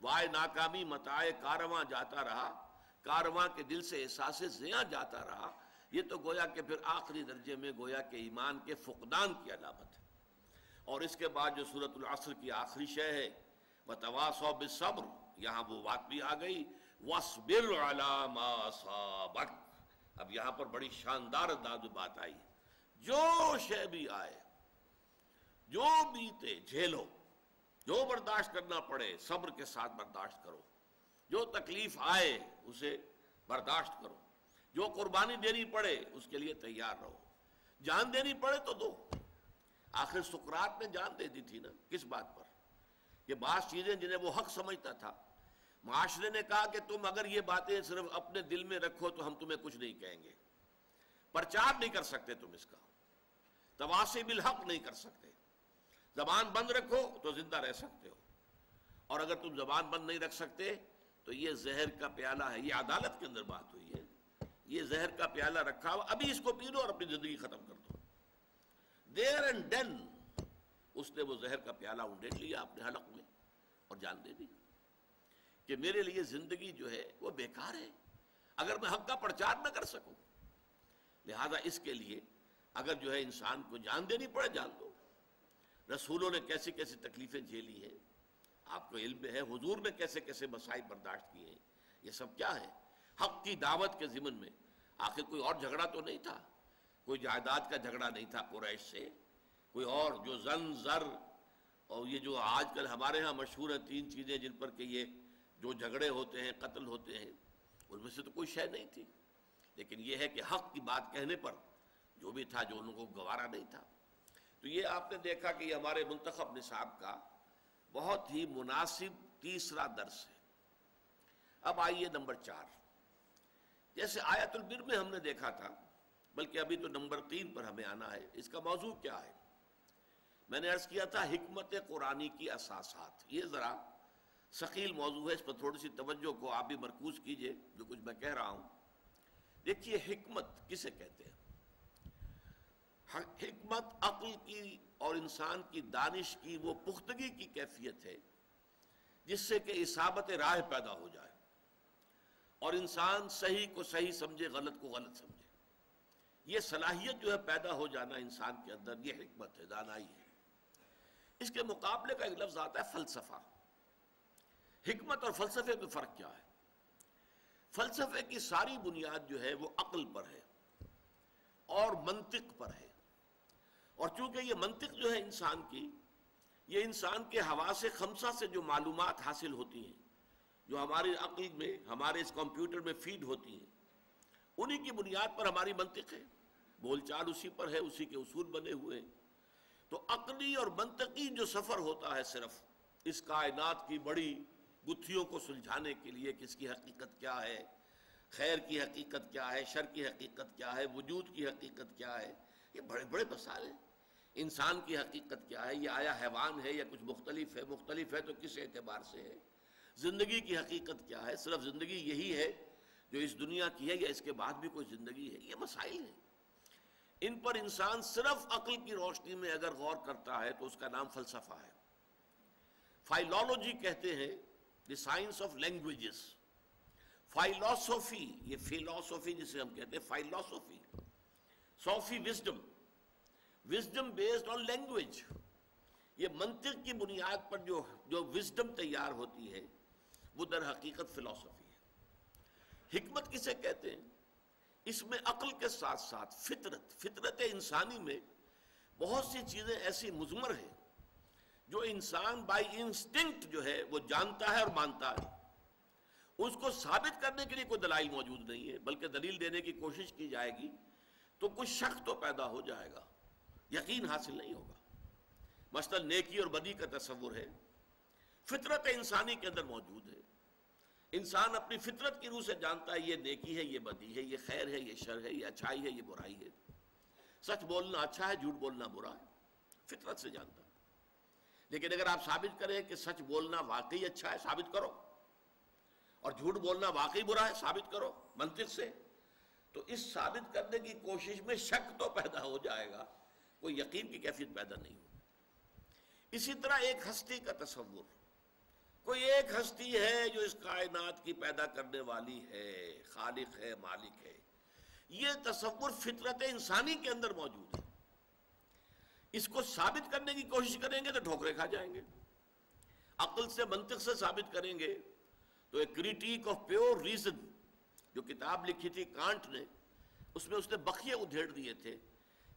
وائے ناکامی متاع کارواں جاتا رہا، کارواں کے دل سے احساس زیاں جاتا رہا، یہ تو گویا کہ پھر آخری درجے میں گویا کہ ایمان کے فقدان کی علامت ہے۔ اور اس کے بعد جو سورۃ العصر کی آخری شے ہے وَتَوَاصَوْا بِالصَّبْرِ، یہاں وہ بات بھی آ گئی وَاصْبِرْ عَلَىٰ مَا أَصَابَكَ۔ اب یہاں پر بڑی شاندار انداز میں بات آئی، جو شے بھی آئے، جو بیتے جھیلو، جو برداشت کرنا پڑے صبر کے ساتھ برداشت کرو، جو تکلیف آئے اسے برداشت کرو، جو قربانی دینی پڑے اس کے لیے تیار رہو، جان دینی پڑے تو دو۔ آخر سقراط نے جان دے دی تھی نا، کس بات پر؟ کہ بعض چیزیں جنہیں وہ حق سمجھتا تھا، معاشرے نے کہا کہ تم اگر یہ باتیں صرف اپنے دل میں رکھو تو ہم تمہیں کچھ نہیں کہیں گے، پرچار نہیں کر سکتے تم اس کا، تواصی بالحق نہیں کر سکتے. زبان بند رکھو تو زندہ رہ سکتے ہو، اور اگر تم زبان بند نہیں رکھ سکتے تو یہ زہر کا پیالہ ہے. یہ عدالت کے اندر بات ہوئی ہے. یہ زہر کا پیالہ رکھا ہوا، ابھی اس کو پی لو اور اپنی زندگی ختم کر دو. دیر اینڈ دین اس نے وہ زہر کا پیالہ انڈیل لیا اپنے حلق میں اور جان دے دی کہ میرے لیے زندگی جو ہے وہ بیکار ہے اگر میں حق کا پرچار نہ کر سکوں. لہذا اس کے لیے اگر جو ہے انسان کو جان دینی پڑے جان دو. رسولوں نے کیسی کیسی تکلیفیں جھیلی ہیں آپ کو علم ہے. حضور نے کیسے کیسے مصائب برداشت کیے ہیں. یہ سب کیا ہے؟ حق کی دعوت کے ضمن میں. آخر کوئی اور جھگڑا تو نہیں تھا، کوئی جائیداد کا جھگڑا نہیں تھا قریش سے، کوئی اور جو زن زر اور یہ جو آج کل ہمارے ہاں مشہور ہیں 3 چیزیں جن پر کہ یہ جو جھگڑے ہوتے ہیں قتل ہوتے ہیں، ان میں سے تو کوئی شے نہیں تھی. لیکن یہ ہے کہ حق کی بات کہنے پر جو بھی تھا جو ان کو گوارا نہیں تھا. تو یہ آپ نے دیکھا کہ یہ ہمارے منتخب نصاب کا بہت ہی مناسب تیسرا درس ہے. اب آئیے نمبر 4. جیسے آیت البر میں ہم نے دیکھا تھا، بلکہ ابھی تو نمبر 3 پر ہمیں آنا ہے. اس کا موضوع کیا ہے؟ میں نے عرض کیا تھا حکمت قرآنی کی اساسات. یہ ذرا ثقیل موضوع ہے، اس پر تھوڑی سی توجہ کو آپ بھی مرکوز کیجئے جو کچھ میں کہہ رہا ہوں. دیکھیے حکمت کسے کہتے ہیں؟ حکمت عقل کی اور انسان کی دانش کی وہ پختگی کی کیفیت ہے جس سے کہ اصابت راہ پیدا ہو جائے اور انسان صحیح کو صحیح سمجھے، غلط کو غلط سمجھے. یہ صلاحیت جو ہے پیدا ہو جانا انسان کے اندر، یہ حکمت ہے، دانائی ہے. اس کے مقابلے کا ایک لفظ آتا ہے فلسفہ. حکمت اور فلسفے میں فرق کیا ہے؟ فلسفے کی ساری بنیاد جو ہے وہ عقل پر ہے اور منطق پر ہے. اور چونکہ یہ منطق جو ہے انسان کی، یہ انسان کے حواس خمسہ سے جو معلومات حاصل ہوتی ہیں، جو ہماری عقل میں، ہمارے اس کمپیوٹر میں فیڈ ہوتی ہیں، انہی کی بنیاد پر ہماری منطق ہے. بول چال اسی پر ہے، اسی کے اصول بنے ہوئے ہیں. تو عقلی اور منطقی جو سفر ہوتا ہے صرف اس کائنات کی بڑی گتھیوں کو سلجھانے کے لیے کہ اس کی حقیقت کیا ہے، خیر کی حقیقت کیا ہے، شر کی حقیقت کیا ہے، وجود کی حقیقت کیا ہے، یہ بڑے بڑے مسائل ہیں. انسان کی حقیقت کیا ہے، یہ آیا حیوان ہے یا کچھ مختلف ہے، مختلف ہے تو کس اعتبار سے ہے. زندگی کی حقیقت کیا ہے، صرف زندگی یہی ہے جو اس دنیا کی ہے یا اس کے بعد بھی کوئی زندگی ہے. یہ مسائل ہیں، ان پر انسان صرف عقل کی روشنی میں اگر غور کرتا ہے تو اس کا نام فلسفہ ہے. فائلولوجی کہتے ہیں the science of languages. Philosophy, یہ فلسفی جسے ہم کہتے ہیں، philosophy, sophy wisdom, wisdom based on language. یہ منطق کی بنیاد پر جو وزڈم تیار ہوتی ہے وہ در حقیقت فلسفی ہے. حکمت کسے کہتے ہیں؟ اس میں عقل کے ساتھ ساتھ فطرت انسانی میں بہت سی چیزیں ایسی مضمر ہیں جو انسان بائی انسٹنکٹ جو ہے وہ جانتا ہے اور مانتا ہے. اس کو ثابت کرنے کے لیے کوئی دلائل موجود نہیں ہے، بلکہ دلیل دینے کی کوشش کی جائے گی تو کچھ شک تو پیدا ہو جائے گا، یقین حاصل نہیں ہوگا. مثلا نیکی اور بدی کا تصور ہے، فطرت انسانی کے اندر موجود ہے. انسان اپنی فطرت کی روح سے جانتا ہے یہ نیکی ہے، یہ بدی ہے، یہ خیر ہے، یہ شر ہے، یہ اچھائی ہے، یہ برائی ہے. سچ بولنا اچھا ہے، جھوٹ بولنا برا ہے، فطرت سے جانتا ہے. لیکن اگر آپ ثابت کریں کہ سچ بولنا واقعی اچھا ہے، ثابت کرو، اور جھوٹ بولنا واقعی برا ہے، ثابت کرو منطق سے، تو اس ثابت کرنے کی کوشش میں شک تو پیدا ہو جائے گا، کوئی یقین کی کیفیت پیدا نہیں ہوگی. اسی طرح ایک ہستی کا تصور، کوئی ایک ہستی ہے جو اس کائنات کی پیدا کرنے والی ہے، خالق ہے، مالک ہے. یہ تصور فطرت انسانی کے اندر موجود ہے. اس کو ثابت کرنے کی کوشش کریں گے تو ٹھوکریں کھا جائیں گے. عقل سے، منطق سے ثابت کریں گے تو ایک کریٹیک آف پیور ریزن جو کتاب لکھی تھی کانٹ نے، اس میں اس نے بقیے ادھیڑ دیے تھے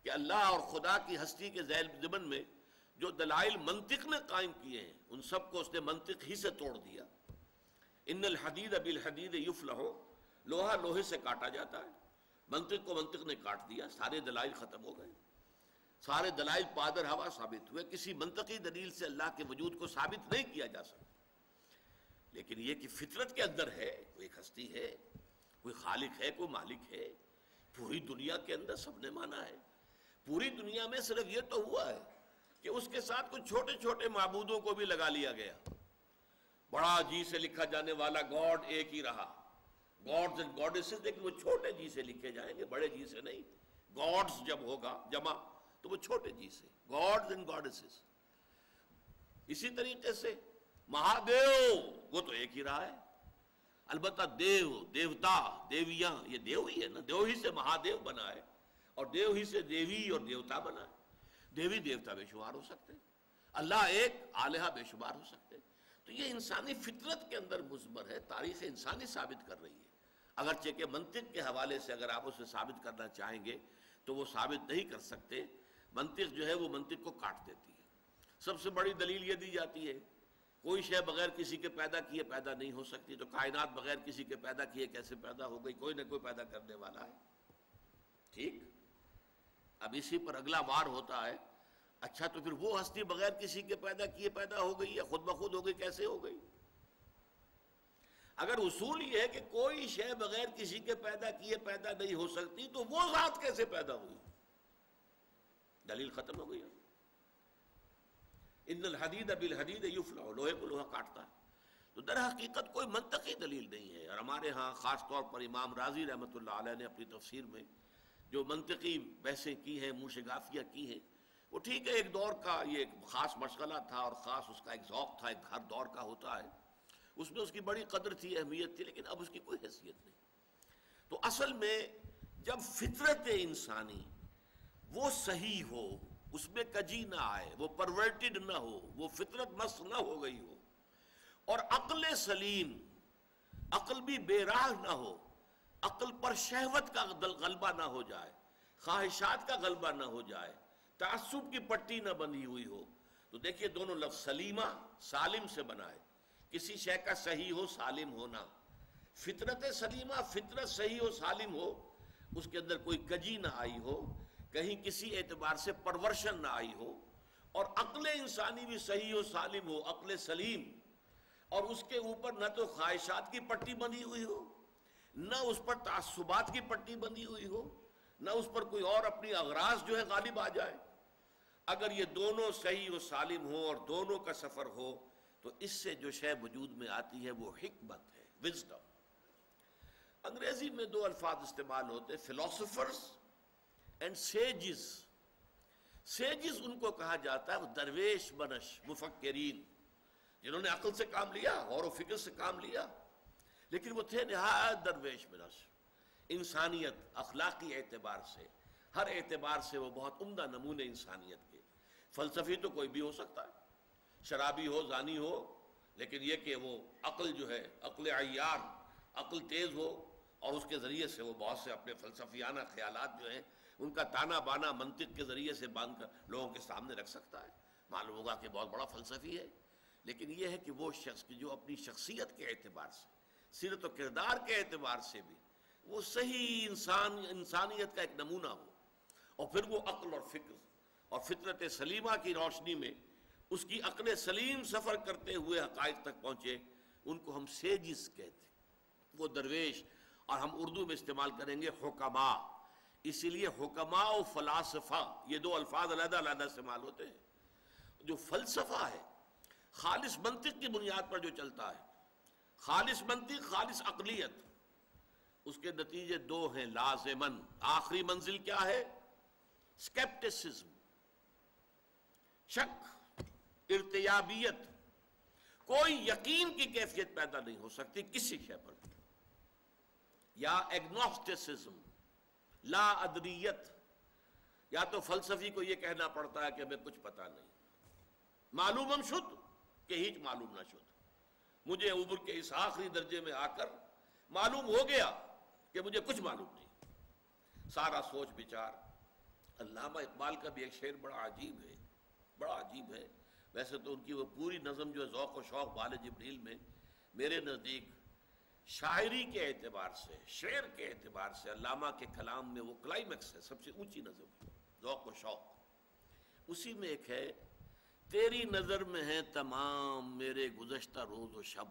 کہ اللہ اور خدا کی ہستی کے ضمن میں جو دلائل منطق نے قائم کیے ہیں ان سب کو اس نے منطق ہی سے توڑ دیا. ان الحدید بالحدید یفلح، لوہا لوہے سے کاٹا جاتا ہے. منطق کو منطق نے کاٹ دیا، سارے دلائل ختم ہو گئے، سارے دلائل پادر ہوا ثابت ہوئے. کسی منطقی دلیل سے اللہ کے وجود کو ثابت نہیں کیا جا سکتا. لیکن یہ کہ فطرت کے اندر ہے، کوئی ایک ہستی ہے، کوئی خالق ہے، کوئی مالک ہے. پوری دنیا کے اندر سب نے مانا ہے، پوری دنیا میں صرف یہ تو ہوا ہے کہ اس کے ساتھ کچھ چھوٹے چھوٹے معبودوں کو بھی لگا لیا گیا. بڑا جی سے لکھا جانے والا گاڈ ایک ہی رہا, گاڈز اینڈ گاڈیسز, لیکن وہ چھوٹے جی سے لکھے جائیں گے, بڑے جی سے نہیں. گاڈز جب ہوگا جمع تو وہ چھوٹے جی سے, گاڈز اینڈ گاڈیسز. اسی طریقے سے مہادیو وہ تو ایک ہی رہا ہے. البتہ دیو, دیوتا, دیویاں, یہ دیو ہی ہے نا, دیو ہی سے مہادیو بنا ہے اور دیو ہی سے دیوی اور دیوتا بنا ہے. دیوی دیوتا بے شمار ہو سکتے, اللہ ایک, آلہہ بے شمار ہو سکتے. تو یہ انسانی فطرت کے اندر مضمر ہے, تاریخ انسانی ثابت کر رہی ہے. اگرچہ کہ منطق کے حوالے سے اگر آپ اسے ثابت کرنا چاہیں گے تو وہ ثابت نہیں کر سکتے. منطق جو ہے وہ منطق کو کاٹ دیتی ہے. سب سے بڑی دلیل یہ دی جاتی ہے کوئی شے بغیر کسی کے پیدا کیے پیدا نہیں ہو سکتی, تو کائنات بغیر کسی کے پیدا کیے کیسے پیدا ہو گئی؟ کوئی نہ کوئی پیدا کرنے والا ہے. ٹھیک, اب اسی پر اگلا وار ہوتا ہے, اچھا تو پھر وہ ہستی بغیر کسی کے پیدا کیے پیدا ہو گئی یا خود بخود ہو گئی؟ کیسے ہو گئی؟ اگر اصول یہ ہے کہ کوئی شے بغیر کسی کے پیدا کیے پیدا نہیں ہو سکتی, تو وہ ذات کیسے پیدا ہوئی؟ دلیل ختم ہو گئی. ان الحدید بالحدید یفلع, لوہے کو لوہا کاٹتا ہے. تو در حقیقت کوئی منطقی دلیل نہیں ہے. اور ہمارے ہاں خاص طور پر امام رازی رحمۃ اللہ علیہ نے اپنی تفسیر میں جو منطقی بحثیں کی ہیں, موشگافیہ کی ہیں, وہ ٹھیک ہے, ایک دور کا یہ ایک خاص مشغلہ تھا اور خاص اس کا ایک ذوق تھا, ایک ہر دور کا ہوتا ہے, اس میں اس کی بڑی قدر تھی, اہمیت تھی, لیکن اب اس کی کوئی حیثیت نہیں. تو اصل میں جب فطرت انسانی وہ صحیح ہو, اس میں کجی نہ آئے, وہ پرورٹڈ نہ ہو, وہ فطرت مست نہ ہو گئی ہو, اور عقل سلیم, عقل بھی بے راہ نہ ہو, عقل پر شہوت کا غلبہ نہ ہو جائے, خواہشات کا غلبہ نہ ہو جائے, تعصب کی پٹی نہ بندھی ہوئی ہو. تو دیکھیے دونوں لفظ سلیمہ سالم سے بنا ہے, کسی شے کا صحیح ہو, سالم ہونا. فطرت سلیمہ, فطرت صحیح ہو, سالم ہو, اس کے اندر کوئی کجی نہ آئی ہو, کہیں کسی اعتبار سے پرورشن نہ آئی ہو, اور عقل انسانی بھی صحیح ہو, سالم ہو, عقل سلیم, اور اس کے اوپر نہ تو خواہشات کی پٹی بندھی ہوئی ہو, نہ اس پر تعصبات کی پٹی بندھی ہوئی ہو, نہ اس پر کوئی اور اپنی اغراض جو ہے غالب آ جائے. اگر یہ دونوں صحیح و سالم ہو اور دونوں کا سفر ہو, تو اس سے جو شے وجود میں آتی ہے وہ حکمت ہے, وزڈم. انگریزی میں دو الفاظ استعمال ہوتے, فلاسفرز اینڈ سیجز. سیجز ان کو کہا جاتا ہے درویش بنش, مفکرین, جنہوں نے عقل سے کام لیا, غور و فکر سے کام لیا, لیکن وہ تھے نہایت درویش بنش. انسانیت, اخلاقی اعتبار سے, ہر اعتبار سے وہ بہت عمدہ نمونے انسانیت کے. فلسفی تو کوئی بھی ہو سکتا ہے, شرابی ہو, زانی ہو, لیکن یہ کہ وہ عقل جو ہے, عقل عیار, عقل تیز ہو, اور اس کے ذریعے سے وہ بہت سے اپنے فلسفیانہ خیالات جو ہیں ان کا تانا بانا منطق کے ذریعے سے باندھ کر لوگوں کے سامنے رکھ سکتا ہے. معلوم ہوگا کہ بہت بڑا فلسفی ہے, لیکن یہ ہے کہ وہ شخص کی جو اپنی شخصیت کے اعتبار سے, سیرت و کردار کے اعتبار سے بھی وہ صحیح انسانیت کا ایک نمونہ ہو, اور پھر وہ عقل اور فکر اور فطرت سلیمہ کی روشنی میں اس کی عقل سلیم سفر کرتے ہوئے حقائق تک پہنچے, ان کو ہم سیجز کہتے, وہ درویش. اور ہم اردو میں استعمال کریں گے حکما, اسی لیے حکما و فلاسفہ یہ دو الفاظ علیحدہ علیحدہ استعمال ہوتے ہیں. جو فلسفہ ہے خالص منطق کی بنیاد پر جو چلتا ہے, خالص منطق, خالص عقلیت, اس کے نتیجے دو ہیں لازماً. آخری منزل کیا ہے؟ سکیپٹسزم, شک, ارتیابیت. کوئی یقین کی کیفیت پیدا نہیں ہو سکتی کسی شے پر. یا ایگنوسٹسزم, لا ادریت, یا تو فلسفی کو یہ کہنا پڑتا ہے کہ ہمیں کچھ پتا نہیں, معلوم ہم شد کہ ہیچ معلوم نہ شد. مجھے عمر کے اس آخری درجے میں آ کر معلوم ہو گیا کہ مجھے کچھ معلوم نہیں. سارا سوچ بچار. علامہ اقبال کا بھی ایک شعر بڑا عجیب ہے, بڑا عجیب ہے. ویسے تو ان کی وہ پوری نظم جو ہے ذوق و شوق بال جبریل میں, میرے نزدیک شاعری کے اعتبار سے, شعر کے اعتبار سے علامہ کے کلام میں وہ کلائمیکس ہے, سب سے اونچی نظم, ذوق و شوق. اسی میں ایک ہے, تیری نظر میں ہے تمام میرے گزشتہ روز و شب,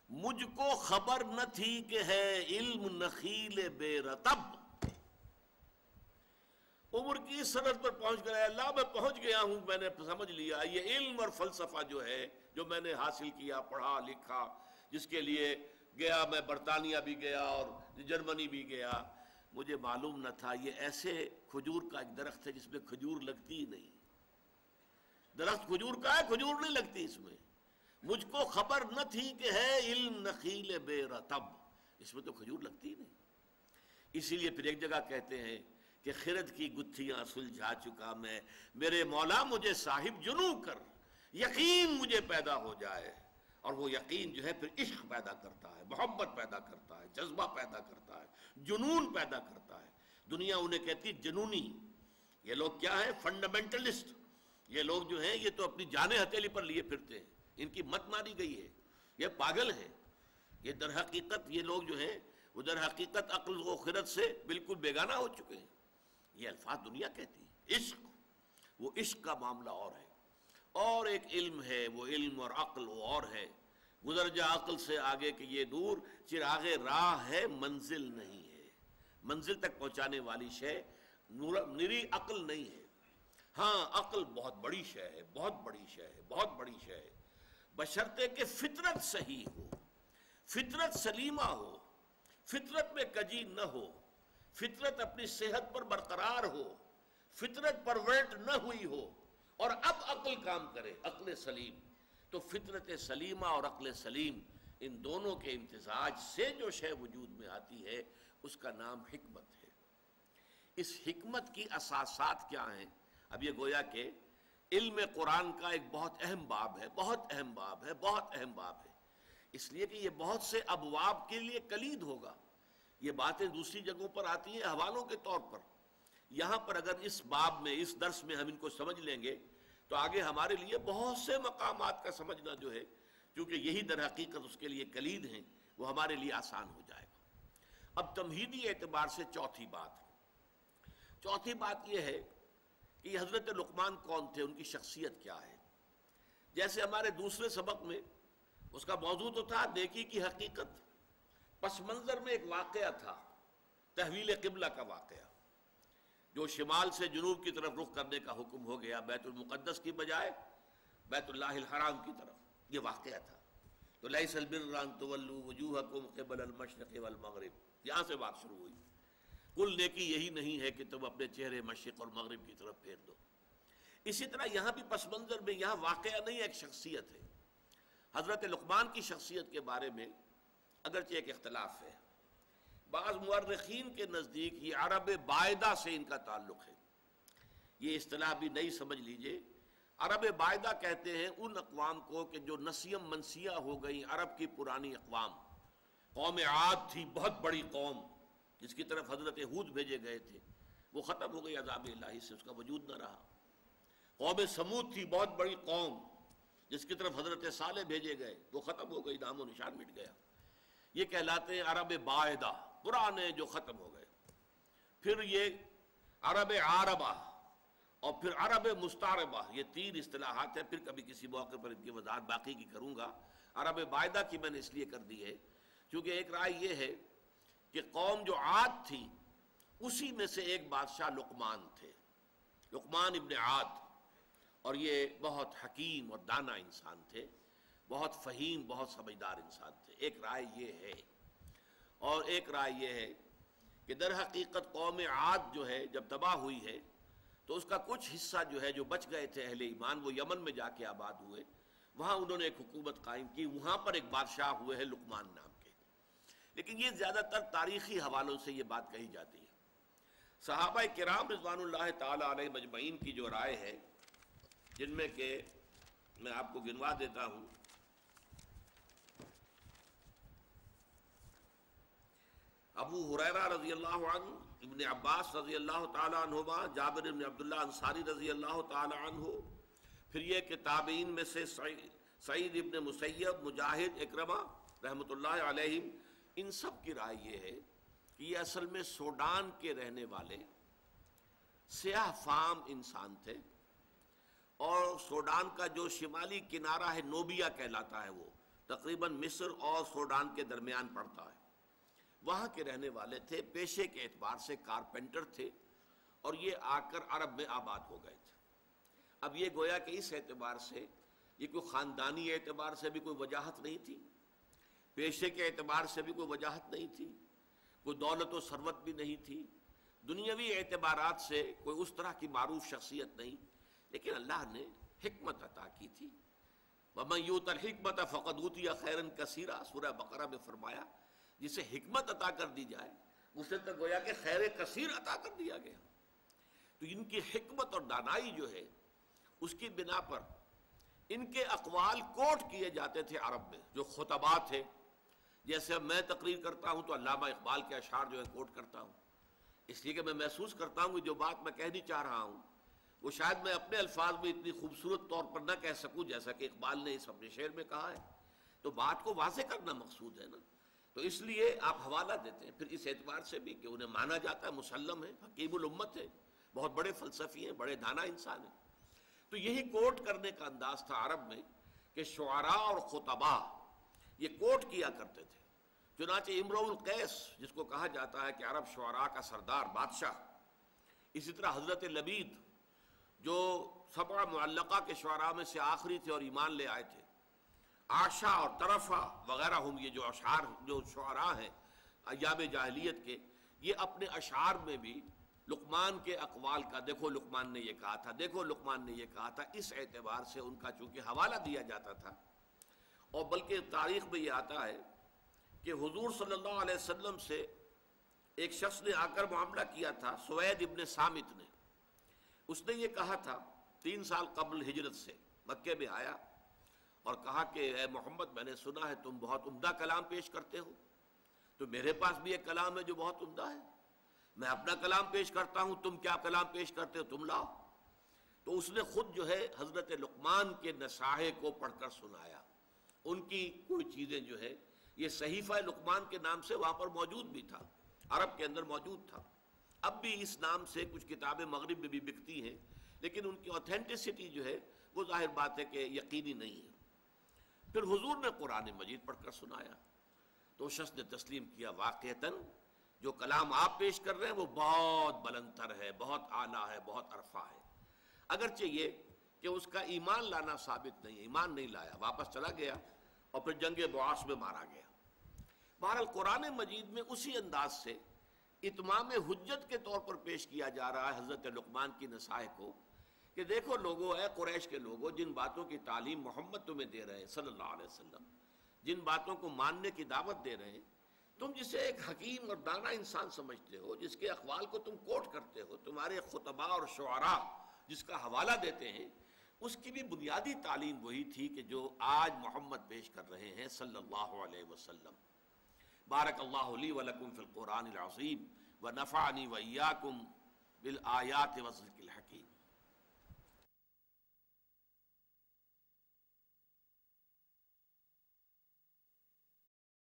مجھ کو خبر نہ تھی کہ ہے علم نخیل بے رطب. عمر کی سند پر پہنچ گیا، اللہ میں پہنچ گیا ہوں، میں نے سمجھ لیا یہ علم اور فلسفہ جو ہے جو میں نے حاصل کیا، پڑھا لکھا، جس کے لیے گیا، میں برطانیہ بھی گیا اور جرمنی بھی گیا، مجھے معلوم نہ تھا یہ ایسے کھجور کا ایک درخت ہے جس میں کھجور لگتی ہی نہیں۔ درخت کھجور کا ہے، کھجور نہیں لگتی اس میں۔ مجھ کو خبر نہ تھی کہ ہے علم نخیل بے رطب، اس میں تو کھجور لگتی ہی نہیں۔ اسی لیے پھر ایک جگہ کہتے ہیں کہ خرد کی گتھیاں سلجھا چکا میں، میرے مولا مجھے صاحب جنوں کر، یقین مجھے پیدا ہو جائے۔ اور وہ یقین جو ہے پھر عشق پیدا کرتا ہے، محبت پیدا کرتا ہے، جذبہ پیدا کرتا ہے، جنون پیدا کرتا ہے۔ دنیا انہیں کہتی جنونی۔ یہ لوگ کیا ہیں؟ فنڈامنٹلسٹ۔ یہ لوگ جو ہیں یہ تو اپنی جانیں ہتھیلی پر لیے پھرتے ہیں، ان کی مت ماری گئی ہے، یہ پاگل ہیں۔ یہ در حقیقت یہ لوگ جو ہیں وہ در حقیقت عقل و خرد سے بالکل بیگانہ ہو چکے ہیں۔ یہ الفاظ دنیا کہتی ہے۔ عشق، وہ عشق کا معاملہ اور ہے، اور ایک علم ہے، وہ علم اور عقل وہ اور ہے۔ گزر جا عقل سے آگے کہ یہ دور، چراغ راہ ہے منزل نہیں ہے۔ منزل تک پہنچانے والی شے نری عقل نہیں ہے۔ ہاں عقل بہت بڑی شے ہے، بہت بڑی شے ہے، بہت بڑی شے ہے، بشرطے کہ فطرت صحیح ہو، فطرت سلیمہ ہو، فطرت میں کجی نہ ہو، فطرت اپنی صحت پر برقرار ہو، فطرت پرورٹ نہ ہوئی ہو، اور اب عقل کام کرے، عقل سلیم۔ تو فطرت سلیمہ اور عقل سلیم، ان دونوں کے امتزاج سے جو شے وجود میں آتی ہے اس کا نام حکمت ہے۔ اس حکمت کی اساسات کیا ہیں؟ اب یہ گویا کہ علم قرآن کا ایک بہت اہم باب ہے، بہت اہم باب ہے، بہت اہم باب ہے، اس لیے کہ یہ بہت سے ابواب کے لیے کلید ہوگا۔ یہ باتیں دوسری جگہوں پر آتی ہیں حوالوں کے طور پر، یہاں پر اگر اس باب میں، اس درس میں ہم ان کو سمجھ لیں گے تو آگے ہمارے لیے بہت سے مقامات کا سمجھنا جو ہے، کیونکہ یہی در حقیقت اس کے لیے کلید ہیں، وہ ہمارے لیے آسان ہو جائے گا۔ اب تمہیدی اعتبار سے چوتھی بات یہ ہے کہ حضرت لقمان کون تھے، ان کی شخصیت کیا ہے۔ جیسے ہمارے دوسرے سبق میں اس کا موضوع تو تھا نیکی کی حقیقت، پس منظر میں ایک واقعہ تھا، تحویل قبلہ کا واقعہ، جو شمال سے جنوب کی طرف رخ کرنے کا حکم ہو گیا، بیت المقدس کی بجائے بیت اللہ الحرام کی طرف، یہ واقعہ تھا۔ تو لیس البر ان تولوا وجوہکم قبل المشرق والمغرب، یہاں سے بات شروع ہوئی۔ کل نیکی یہی نہیں ہے کہ تم اپنے چہرے مشرق اور مغرب کی طرف پھیر دو۔ اسی طرح یہاں بھی پس منظر میں یہاں واقعہ نہیں، ایک شخصیت ہے۔ حضرت لقمان کی شخصیت کے بارے میں اگرچہ ایک اختلاف ہے، بعض مورخین کے نزدیک یہ عرب بائدہ سے ان کا تعلق ہے۔ یہ اصطلاح بھی نہیں سمجھ لیجئے، عرب بائدہ کہتے ہیں ان اقوام کو کہ جو نسیم منسیہ ہو گئی، عرب کی پرانی اقوام۔ قوم عاد تھی بہت بڑی قوم جس کی طرف حضرت ہود بھیجے گئے تھے، وہ ختم ہو گئی عذاب الہی سے، اس کا وجود نہ رہا۔ قوم سمود تھی بہت بڑی قوم جس کی طرف حضرت صالح بھیجے گئے، وہ ختم ہو گئی، نام و نشان مٹ گیا۔ یہ کہلاتے ہیں عرب بائدہ، پرانے جو ختم ہو گئے۔ پھر یہ عرب عاربہ اور پھر عرب مستعربہ، یہ تین اصطلاحات ہیں، پھر کبھی کسی موقع پر ان کی وضاحت باقی کی کروں گا۔ عرب بائدہ کی میں نے اس لیے کر دی ہے کیونکہ ایک رائے یہ ہے کہ قوم جو عاد تھی اسی میں سے ایک بادشاہ لقمان تھے، لقمان ابن عاد، اور یہ بہت حکیم اور دانا انسان تھے، بہت فہیم، بہت سمجھدار انسان تھے۔ ایک رائے یہ ہے، اور ایک رائے یہ ہے کہ در حقیقت قوم عاد جو ہے جب تباہ ہوئی ہے تو اس کا کچھ حصہ جو ہے جو بچ گئے تھے اہل ایمان، وہ یمن میں جا کے آباد ہوئے، وہاں انہوں نے ایک حکومت قائم کی، وہاں پر ایک بادشاہ ہوئے ہیں لقمان نام کے۔ لیکن یہ زیادہ تر تاریخی حوالوں سے یہ بات کہی جاتی ہے۔ صحابہ کرام رضوان اللہ تعالی علیہ مجمعین کی جو رائے ہے، جن میں کہ میں آپ کو گنوا دیتا ہوں، ابو ہریرہ رضی اللہ عنہ، ابن عباس رضی اللہ تعالی عنہما، جابر بن عبداللہ انصاری رضی اللہ تعالی عنہ، پھر یہ کہ تابعین میں سے سعید ابن مسیب، مجاہد، اکرمہ رحمۃ اللہ علیہم، ان سب کی رائے یہ ہے کہ یہ اصل میں سوڈان کے رہنے والے سیاہ فام انسان تھے، اور سوڈان کا جو شمالی کنارہ ہے نوبیا کہلاتا ہے، وہ تقریباً مصر اور سوڈان کے درمیان پڑتا ہے، وہاں کے رہنے والے تھے، پیشے کے اعتبار سے کارپینٹر تھے، اور یہ آ کر عرب میں آباد ہو گئے تھے۔ اب یہ گویا کہ اس اعتبار سے یہ کوئی خاندانی اعتبار سے بھی کوئی وجاہت نہیں تھی، پیشے کے اعتبار سے بھی کوئی وجاہت نہیں تھی، کوئی دولت و ثروت بھی نہیں تھی، دنیاوی اعتبارات سے کوئی اس طرح کی معروف شخصیت نہیں، لیکن اللہ نے حکمت عطا کی تھی۔ وَمَن یُؤْتَ الْحِکْمَةَ فَقَدْ أُوتِیَ خَیْرًا کَثِیرًا، سورہ بقرہ میں فرمایا جسے حکمت عطا کر دی جائے اسے تو گویا کہ خیر کثیر عطا کر دیا گیا۔ تو ان کی حکمت اور دانائی جو ہے اس کی بنا پر ان کے اقوال کوٹ کیے جاتے تھے عرب میں، جو خطباء تھے۔ جیسے اب میں تقریر کرتا ہوں تو علامہ اقبال کے اشعار جو ہے کوٹ کرتا ہوں، اس لیے کہ میں محسوس کرتا ہوں کہ جو بات میں کہنی چاہ رہا ہوں وہ شاید میں اپنے الفاظ میں اتنی خوبصورت طور پر نہ کہہ سکوں جیسا کہ اقبال نے اس اپنے شعر میں کہا ہے، تو بات کو واضح کرنا مقصود ہے نا، تو اس لیے آپ حوالہ دیتے ہیں۔ پھر اس اعتبار سے بھی کہ انہیں مانا جاتا ہے، مسلم ہے، حکیم الامت ہے، بہت بڑے فلسفی ہیں، بڑے دانا انسان ہیں۔ تو یہی کوٹ کرنے کا انداز تھا عرب میں کہ شعراء اور خطباء یہ کوٹ کیا کرتے تھے۔ چنانچہ امرؤ القیس جس کو کہا جاتا ہے کہ عرب شعراء کا سردار، بادشاہ، اسی طرح حضرت لبید جو سبع معلقہ کے شعراء میں سے آخری تھے اور ایمان لے آئے تھے، عاشا اور طرفہ وغیرہ ہم، یہ جو اشعار جو شعراء ہیں ایام جاہلیت کے، یہ اپنے اشعار میں بھی لقمان کے اقوال کا، دیکھو لقمان نے یہ کہا تھا، دیکھو لقمان نے یہ کہا تھا، اس اعتبار سے ان کا چونکہ حوالہ دیا جاتا تھا۔ اور بلکہ تاریخ میں یہ آتا ہے کہ حضور صلی اللہ علیہ وسلم سے ایک شخص نے آ کر معاملہ کیا تھا، سوید ابن صامت نے۔ اس نے یہ کہا تھا 3 سال قبل ہجرت سے مکے میں آیا اور کہا کہ اے محمد، میں نے سنا ہے تم بہت عمدہ کلام پیش کرتے ہو، تو میرے پاس بھی ایک کلام ہے جو بہت عمدہ ہے، میں اپنا کلام پیش کرتا ہوں، تم کیا کلام پیش کرتے ہو، تم لاؤ۔ تو اس نے خود جو ہے حضرت لقمان کے نصائح کو پڑھ کر سنایا۔ ان کی کوئی چیزیں جو ہے یہ صحیفہ لقمان کے نام سے وہاں پر موجود بھی تھا، عرب کے اندر موجود تھا۔ اب بھی اس نام سے کچھ کتابیں مغرب میں بھی بکتی ہیں، لیکن ان کی اوتھینٹسٹی جو ہے وہ ظاہر بات ہے کہ یقینی نہیں ہے۔ پھر حضور نے قرآن مجید پڑھ کر سنایا تو شخص نے تسلیم کیا، واقعتاً جو کلام آپ پیش کر رہے ہیں وہ بہت بلند تر ہے، بہت اعلیٰ ہے، بہت عرفہ ہے۔ اگرچہ یہ کہ اس کا ایمان لانا ثابت نہیں، ایمان نہیں لایا، واپس چلا گیا اور پھر جنگ بعاث میں مارا گیا۔ بہرحال قرآن مجید میں اسی انداز سے اتمام حجت کے طور پر پیش کیا جا رہا ہے حضرت لقمان کی نصائح کو کہ دیکھو لوگوں، اے قریش کے لوگوں، جن باتوں کی تعلیم محمد تمہیں دے رہے ہیں صلی اللہ علیہ وسلم، جن باتوں کو ماننے کی دعوت دے رہے ہیں، تم جسے ایک حکیم اور دانا انسان سمجھتے ہو، جس کے اقوال کو تم کوٹ کرتے ہو، تمہارے خطباء اور شعراء جس کا حوالہ دیتے ہیں، اس کی بھی بنیادی تعلیم وہی تھی کہ جو آج محمد پیش کر رہے ہیں صلی اللہ علیہ وسلم۔ بارک اللہ لی ولکم فی القرآن العظیم ونفعنی وإیاکم بالآیات والذکر الحکیم۔